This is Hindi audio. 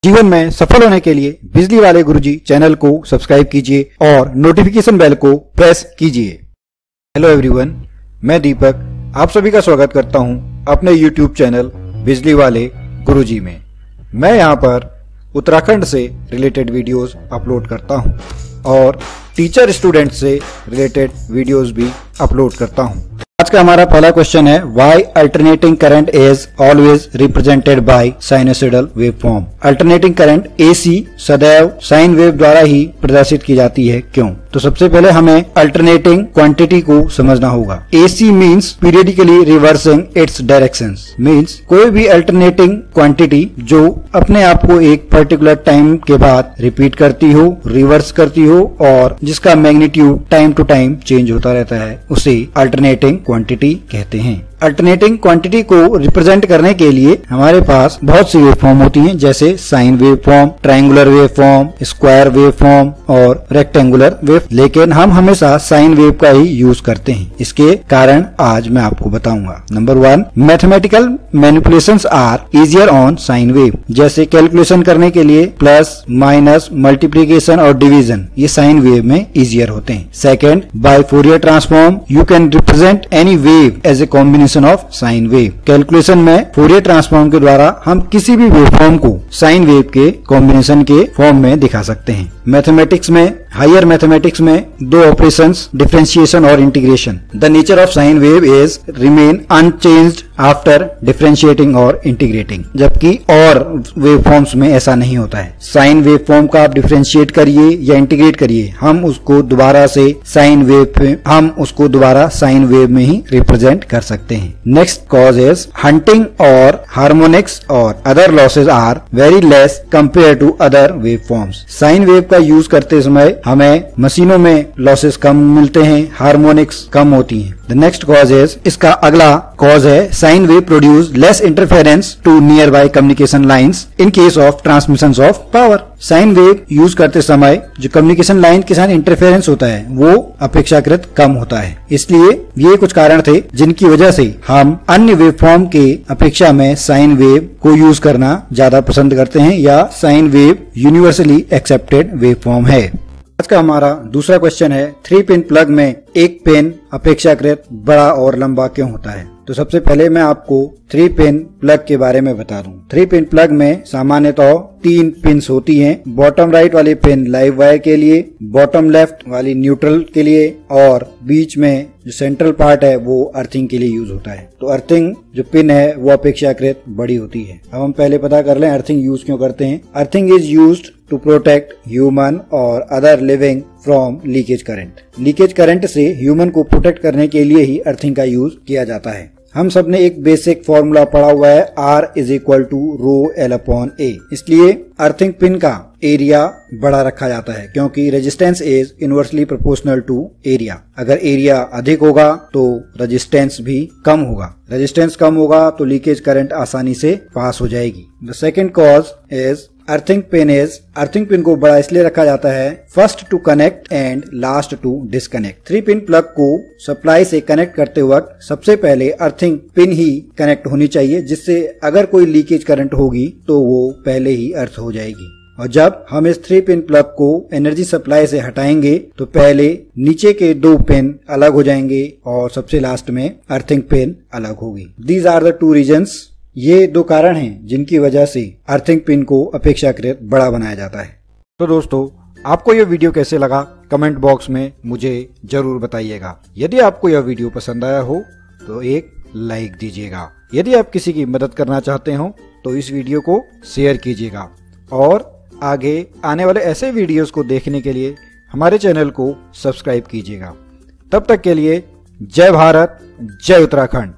जीवन में सफल होने के लिए बिजली वाले गुरुजी चैनल को सब्सक्राइब कीजिए और नोटिफिकेशन बेल को प्रेस कीजिए। हेलो एवरीवन, मैं दीपक आप सभी का स्वागत करता हूं अपने यूट्यूब चैनल बिजली वाले गुरुजी में। मैं यहां पर उत्तराखंड से रिलेटेड वीडियोस अपलोड करता हूं और टीचर स्टूडेंट से रिलेटेड वीडियोस भी अपलोड करता हूं। आज का हमारा पहला क्वेश्चन है, why alternating current is always represented by sinusoidal waveform. Alternating current AC सदैव साइन वेव द्वारा ही प्रदर्शित की जाती है, क्यों? तो सबसे पहले हमें अल्टरनेटिंग क्वांटिटी को समझना होगा। AC means periodically reversing it's directions, means कोई भी अल्टरनेटिंग क्वांटिटी जो अपने आप को एक पर्टिकुलर टाइम के बाद रिपीट करती हो, रिवर्स करती हो और जिसका magnitude time to time change होता रहता है, उसे अल्टरनेटिंग क्वांटिटी कहते हैं। अल्टरनेटिंग क्वांटिटी को रिप्रेजेंट करने के लिए हमारे पास बहुत सी वेव फॉर्म होती हैं, जैसे sine wave form, triangular wave form, square wave form और रेक्टेंगुलर वेव। लेकिन हम हमेशा साइन वेव का ही यूज करते हैं। इसके कारण आज मैं आपको बताऊंगा। Number 1, mathematical manipulations are easier on sine wave. जैसे कैलकुलेशन करने के लिए प्लस, माइनस, मल्टीप्लीकेशन और डिवीजन, ये साइन वेव में इजियर होते हैं। Second, by Fourier transform you can represent any wave as a combination of sine wave. Calculation में फोरियर ट्रांसफॉर्म के द्वारा हम किसी भी वेवफॉर्म को साइन वेव के कॉम्बिनेशन के फॉर्म में दिखा सकते हैं। मैथमेटिक्स में, हायर मैथमेटिक्स में दो ऑपरेशंस, डिफरेंशिएशन और integration. The nature of sine wave is remain unchanged after differentiating और इंटीग्रेटिंग, जबकि और वेव फॉर्म्स में ऐसा नहीं होता है। साइन वेव फॉर्म का आप डिफरेंशिएट करिए या इंटीग्रेट करिए, हम उसको दोबारा साइन वेव में ही रिप्रेजेंट कर सकते हैं। नेक्स्ट कॉज इज हंटिंग और हार्मोनिक्स और other losses are very less compare to other wave forms. Sine wave का यूज करते समय हमें मशीनों में लॉसेस कम मिलते हैं, हार्मोनिक्स कम होती हैं। द नेक्स्ट कॉज इज, इसका अगला कॉज है, sine wave produce less interference to nearby communication lines in case of transmission of power. Sine wave use करते समय जो कम्युनिकेशन लाइन के साथ इंटरफेरेंस होता है वो अपेक्षाकृत कम होता है। इसलिए ये कुछ कारण थे जिनकी वजह से हम अन्य वेव फॉर्म के अपेक्षा में साइन वेव को यूज करना ज्यादा पसंद करते हैं, या sine wave universally accepted wave form है। आज का हमारा दूसरा क्वेश्चन है, 3 पिन प्लग में एक पिन अपेक्षाकृत बड़ा और लंबा क्यों होता है? तो सबसे पहले मैं आपको 3 पिन प्लग के बारे में बता दूं। 3 पिन प्लग में सामान्यतः 3 पिन्स होती हैं। बॉटम राइट वाली पिन लाइव वायर के लिए, बॉटम लेफ्ट वाली न्यूट्रल के लिए और बीच में जो सेंट्रल पार्ट है वो अर्थिंग के लिए यूज होता है। तो अर्थिंग जो पिन है वो अपेक्षाकृत बड़ी होती है। अब हम पहले पता कर लें अर्थिंग यूज क्यों करते हैं। Earthing is used to protect human और other living from leakage current. Leakage current से ह्यूमन को प्रोटेक्ट करने के लिए ही अर्थिंग का यूज किया जाता है। हम सबने एक बेसिक फॉर्मूला पढ़ा हुआ है, R is equal to rho L upon A। इसलिए अर्थिंग पिन का एरिया बड़ा रखा जाता है, क्योंकि resistance is inversely proportional to area. अगर एरिया अधिक होगा तो रेजिस्टेंस भी कम होगा। रेजिस्टेंस कम होगा तो लीकेज करंट आसानी से पास हो जाएगी। The second cause is earthing pin को बड़ा इसलिए रखा जाता है, first to connect and last to disconnect. 3 pin plug को सप्लाई से कनेक्ट करते वक्त सबसे पहले अर्थिंग पिन ही कनेक्ट होनी चाहिए, जिससे अगर कोई लीकेज करंट होगी तो वो पहले ही अर्थ हो जाएगी। और जब हम इस 3 पिन प्लग को एनर्जी सप्लाई से हटाएंगे तो पहले नीचे के 2 पिन अलग हो जाएंगे और सबसे लास्ट में अर्थिंग पिन अलग होगी। These are the 2 reasons. ये 2 कारण हैं जिनकी वजह से अर्थिंग पिन को अपेक्षाकृत बड़ा बनाया जाता है। तो दोस्तों, आपको यह वीडियो कैसे लगा कमेंट बॉक्स में मुझे जरूर बताइएगा। यदि आपको यह वीडियो पसंद आया हो तो एक लाइक दीजिएगा। यदि आप किसी की मदद करना चाहते हो तो इस वीडियो को शेयर कीजिएगा और आगे आने वाले ऐसे वीडियोस को देखने के लिए हमारे चैनल को सब्सक्राइब कीजिएगा। तब तक के लिए जय भारत, जय उत्तराखंड।